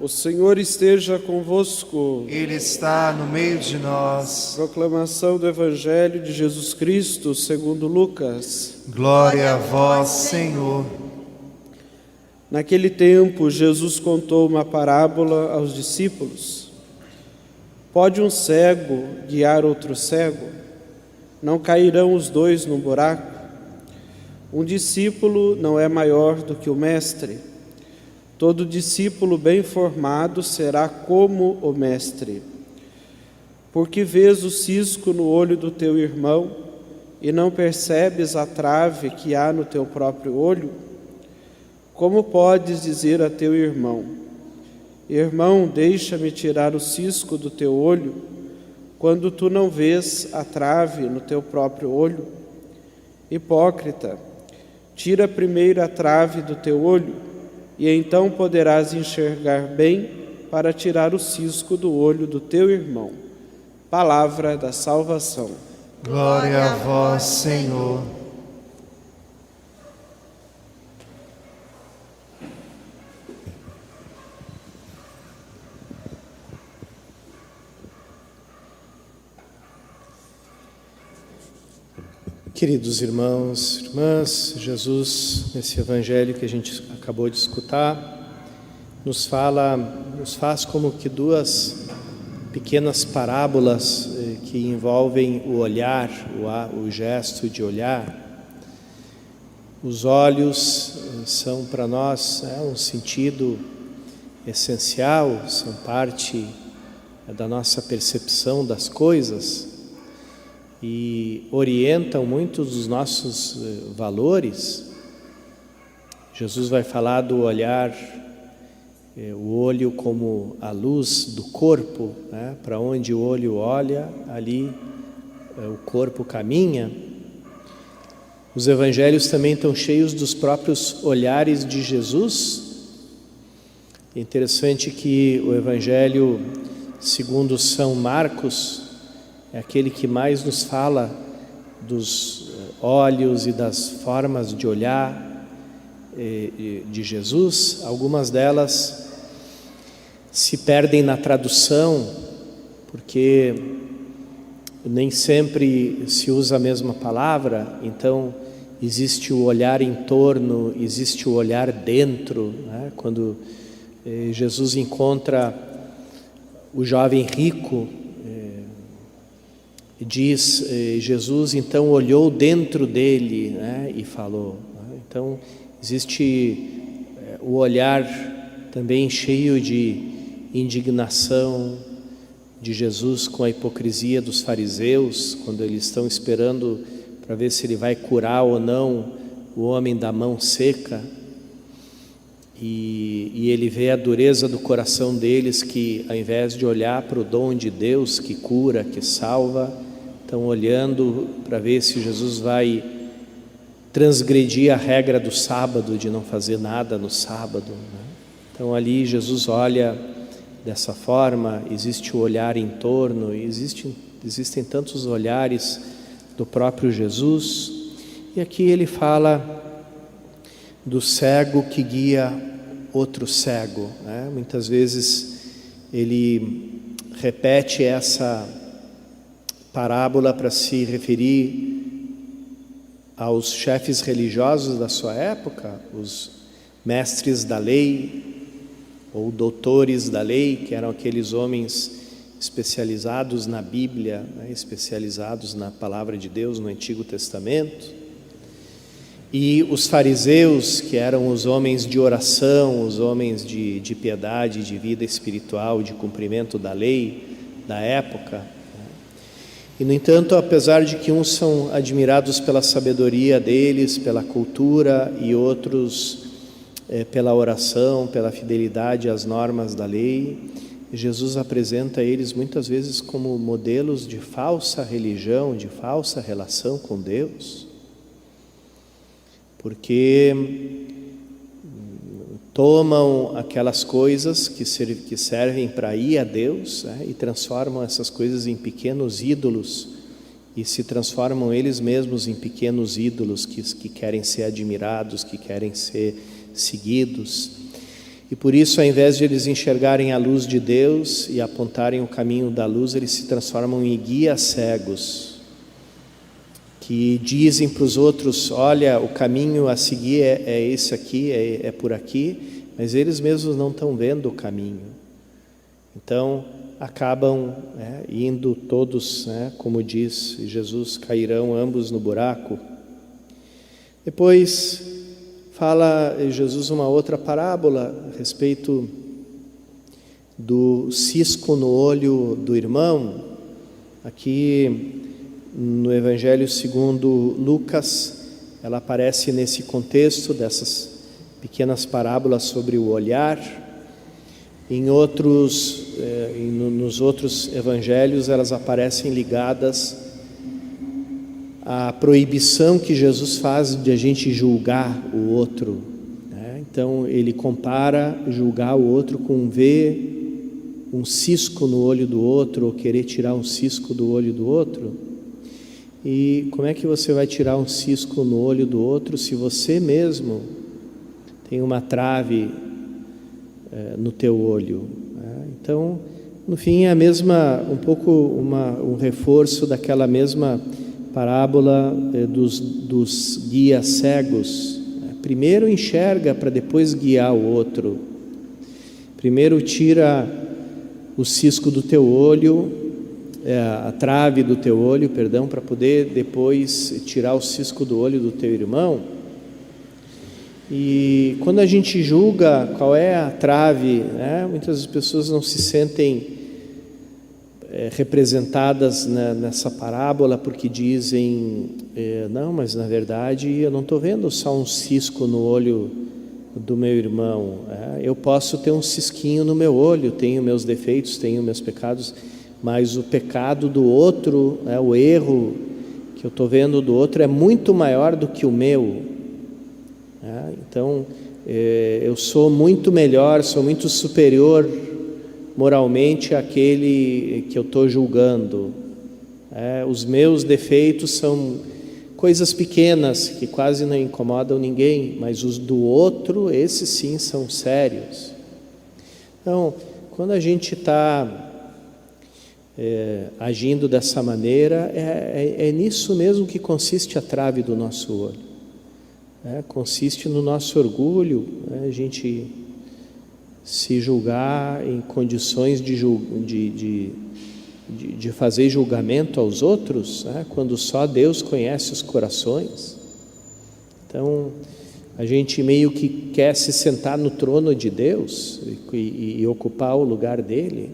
O Senhor esteja convosco. Ele está no meio de nós. Proclamação do Evangelho de Jesus Cristo segundo Lucas. Glória a vós, Senhor. Naquele tempo, Jesus contou uma parábola aos discípulos. Pode um cego guiar outro cego? Não cairão os dois num buraco? Um discípulo não é maior do que o mestre. Todo discípulo bem formado será como o mestre. Porque vês o cisco no olho do teu irmão e não percebes a trave que há no teu próprio olho? Como podes dizer a teu irmão: irmão, deixa-me tirar o cisco do teu olho, quando tu não vês a trave no teu próprio olho? Hipócrita, tira primeiro a trave do teu olho, e então poderás enxergar bem para tirar o cisco do olho do teu irmão. Palavra da salvação. Glória a vós, Senhor. Queridos irmãos, irmãs, Jesus, nesse evangelho que a gente acabou de escutar, nos faz como que duas pequenas parábolas que envolvem o olhar, o gesto de olhar. Os olhos são para nós um sentido essencial, são parte da nossa percepção das coisas e orientam muitos dos nossos valores. Jesus vai falar do olhar, o olho como a luz do corpo, né? Para onde o olho olha, ali o corpo caminha. Os evangelhos também estão cheios dos próprios olhares de Jesus. É interessante que o evangelho segundo São Marcos é aquele que mais nos fala dos olhos e das formas de olhar de Jesus. Algumas delas se perdem na tradução, porque nem sempre se usa a mesma palavra, então existe o olhar em torno, existe o olhar dentro, né? Quando Jesus encontra o jovem rico, diz Jesus, então olhou dentro dele, né, e falou. Então existe o olhar também cheio de indignação de Jesus com a hipocrisia dos fariseus, quando eles estão esperando para ver se ele vai curar ou não o homem da mão seca, e ele vê a dureza do coração deles, que ao invés de olhar para o dom de Deus que cura, que salva, estão olhando para ver se Jesus vai transgredir a regra do sábado, de não fazer nada no sábado, né? Então ali Jesus olha dessa forma. Existe o olhar em torno, existem tantos olhares do próprio Jesus. E aqui ele fala do cego que guia outro cego, né? Muitas vezes ele repete essa parábola para se referir aos chefes religiosos da sua época, os mestres da lei ou doutores da lei, que eram aqueles homens especializados na Bíblia, né? Especializados na palavra de Deus no Antigo Testamento. E os fariseus, que eram os homens de oração, os homens de piedade, de vida espiritual, de cumprimento da lei da época. E, no entanto, apesar de que uns são admirados pela sabedoria deles, pela cultura, e outros pela oração, pela fidelidade às normas da lei, Jesus apresenta eles muitas vezes como modelos de falsa religião, de falsa relação com Deus, porque tomam aquelas coisas que servem para ir a Deus, né, e transformam essas coisas em pequenos ídolos, e se transformam eles mesmos em pequenos ídolos que querem ser admirados, que querem ser seguidos. E por isso, ao invés de eles enxergarem a luz de Deus e apontarem o caminho da luz, eles se transformam em guias cegos, que dizem para os outros: olha, o caminho a seguir é esse aqui, é por aqui, mas eles mesmos não estão vendo o caminho. Então, acabam indo todos, como diz Jesus, cairão ambos no buraco. Depois fala Jesus uma outra parábola a respeito do cisco no olho do irmão. Aqui no Evangelho segundo Lucas, ela aparece nesse contexto dessas pequenas parábolas sobre o olhar. Nos outros evangelhos, elas aparecem ligadas à proibição que Jesus faz de a gente julgar o outro, Então, ele compara julgar o outro com ver um cisco no olho do outro, ou querer tirar um cisco do olho do outro. E como é que você vai tirar um cisco no olho do outro se você mesmo tem uma trave no teu olho? Então, no fim, é um reforço daquela mesma parábola dos guias cegos. Primeiro enxerga para depois guiar o outro. Primeiro tira o cisco do teu olho, a trave do teu olho, para poder depois tirar o cisco do olho do teu irmão. E quando a gente julga qual é a trave, muitas pessoas não se sentem representadas nessa parábola, porque dizem, não, mas na verdade eu não estou vendo só um cisco no olho do meu irmão, eu posso ter um cisquinho no meu olho, tenho meus defeitos, tenho meus pecados, mas o pecado do outro, o erro que eu estou vendo do outro é muito maior do que o meu. Então, eu sou muito melhor, sou muito superior moralmente àquele que eu estou julgando. Os meus defeitos são coisas pequenas que quase não incomodam ninguém, mas os do outro, esses sim são sérios. Então, quando a gente está agindo dessa maneira, é nisso mesmo que consiste a trave do nosso olho. Consiste no nosso orgulho, a gente se julgar em condições de fazer julgamento aos outros, quando só Deus conhece os corações. Então, a gente meio que quer se sentar no trono de Deus e ocupar o lugar dele.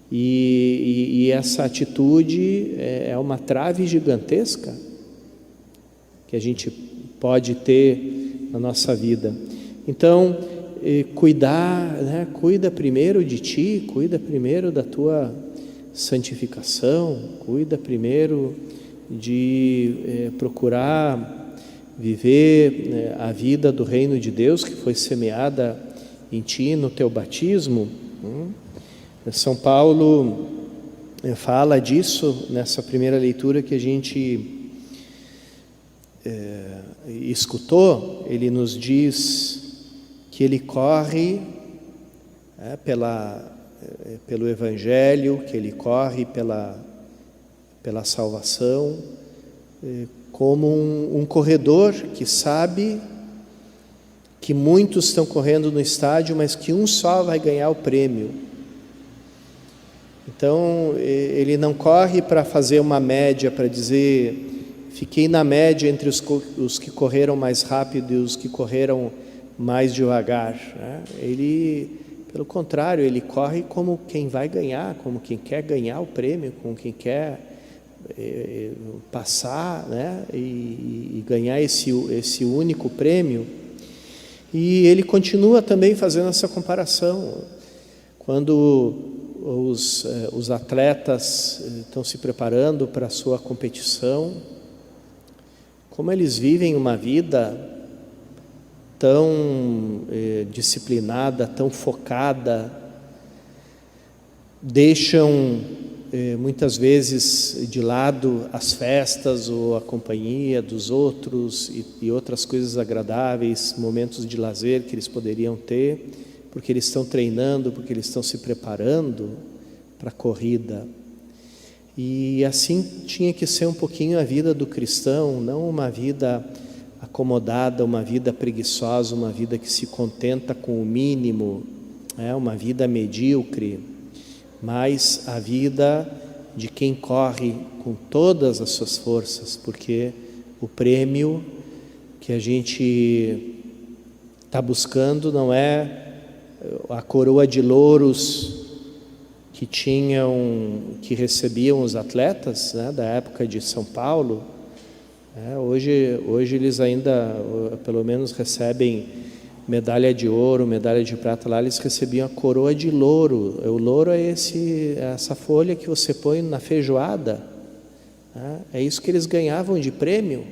E essa atitude é uma trave gigantesca que a gente pode ter na nossa vida. Então, cuida primeiro de ti, cuida primeiro da tua santificação, cuida primeiro de procurar viver a vida do reino de Deus que foi semeada em ti no teu batismo. São Paulo fala disso nessa primeira leitura que a gente escutou. Ele nos diz que ele corre pelo Evangelho, que ele corre pela salvação, como um corredor que sabe que muitos estão correndo no estádio, mas que um só vai ganhar o prêmio. Então, ele não corre para fazer uma média, para dizer, fiquei na média entre os que correram mais rápido e os que correram mais devagar. Ele, pelo contrário, ele corre como quem vai ganhar, como quem quer ganhar o prêmio, como quem quer passar, e ganhar esse único prêmio. E ele continua também fazendo essa comparação. Quando os atletas estão se preparando para a sua competição, como eles vivem uma vida tão disciplinada, tão focada, deixam muitas vezes de lado as festas ou a companhia dos outros e outras coisas agradáveis, momentos de lazer que eles poderiam ter, porque eles estão treinando, porque eles estão se preparando para a corrida. E assim tinha que ser um pouquinho a vida do cristão, não uma vida acomodada, uma vida preguiçosa, uma vida que se contenta com o mínimo, uma vida medíocre, mas a vida de quem corre com todas as suas forças, porque o prêmio que a gente está buscando não é a coroa de louros que recebiam os atletas, da época de São Paulo. Hoje eles ainda, pelo menos, recebem medalha de ouro, medalha de prata. Lá eles recebiam a coroa de louro. O louro é essa folha que você põe na feijoada. É isso que eles ganhavam de prêmio.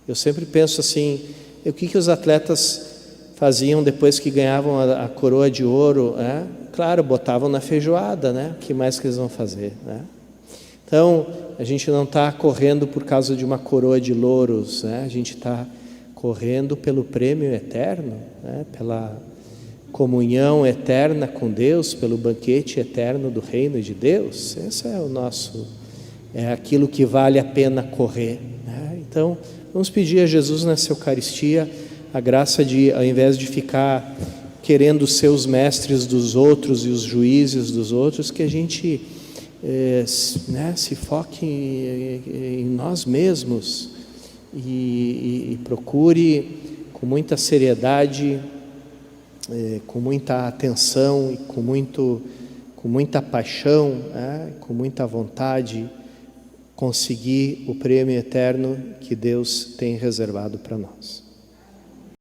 Eu sempre penso assim, o que os atletas faziam depois que ganhavam a coroa de ouro? Claro, botavam na feijoada, O que mais que eles vão fazer, Então, a gente não está correndo por causa de uma coroa de louros, A gente está correndo pelo prêmio eterno, pela comunhão eterna com Deus, pelo banquete eterno do reino de Deus. Esse é aquilo que vale a pena correr, Então, vamos pedir a Jesus nessa Eucaristia a graça de, ao invés de ficar querendo ser os mestres dos outros e os juízes dos outros, que a gente se foque em nós mesmos e procure com muita seriedade, com muita atenção e com muita paixão, com muita vontade, conseguir o prêmio eterno que Deus tem reservado para nós.